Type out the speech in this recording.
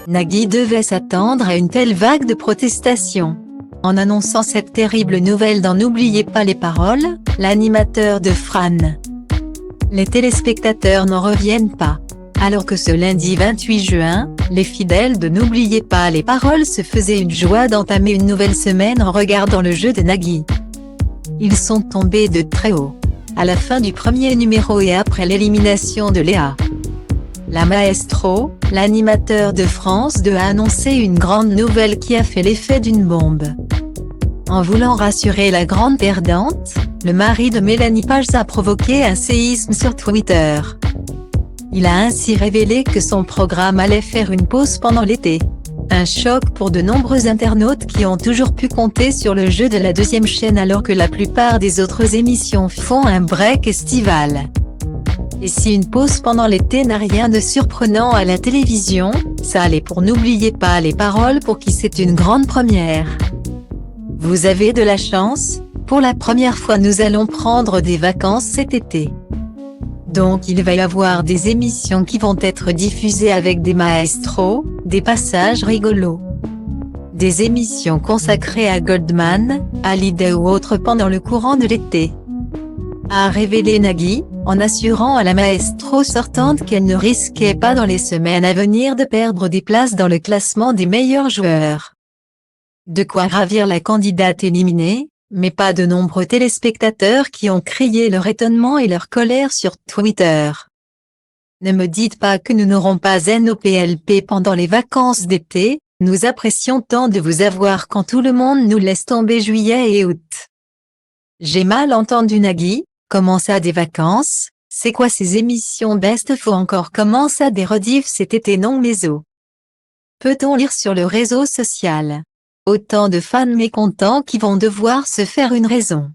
Nagui devait s'attendre à une telle vague de protestations. En annonçant cette terrible nouvelle dans N'oubliez pas les paroles, l'animateur de Fran. Les téléspectateurs n'en reviennent pas. Alors que ce lundi 28 juin, les fidèles de N'oubliez pas les paroles se faisaient une joie d'entamer une nouvelle semaine en regardant le jeu de Nagui. Ils sont tombés de très haut. À la fin du premier numéro et après l'élimination de Léa, la maestro, l'animateur de France 2 a annoncé une grande nouvelle qui a fait l'effet d'une bombe. En voulant rassurer la grande perdante, le mari de Mélanie Page a provoqué un séisme sur Twitter. Il a ainsi révélé que son programme allait faire une pause pendant l'été. Un choc pour de nombreux internautes qui ont toujours pu compter sur le jeu de la deuxième chaîne alors que la plupart des autres émissions font un break estival. Et si une pause pendant l'été n'a rien de surprenant à la télévision, ça allait pour N'oubliez pas les paroles pour qui c'est une grande première. Vous avez de la chance, pour la première fois nous allons prendre des vacances cet été. Donc il va y avoir des émissions qui vont être diffusées avec des maestros, des passages rigolos. Des émissions consacrées à Goldman, Hallyday ou autres pendant le courant de l'été. A révélé Nagui, en assurant à la maestro sortante qu'elle ne risquait pas dans les semaines à venir de perdre des places dans le classement des meilleurs joueurs. De quoi ravir la candidate éliminée, mais pas de nombreux téléspectateurs qui ont crié leur étonnement et leur colère sur Twitter. Ne me dites pas que nous n'aurons pas NOPLP pendant les vacances d'été, nous apprécions tant de vous avoir quand tout le monde nous laisse tomber juillet et août. J'ai mal entendu Nagui, comment ça des vacances, c'est quoi ces émissions best faut encore comment ça des rediffs cet été non méso. Peut-on lire sur le réseau social. Autant de fans mécontents qui vont devoir se faire une raison.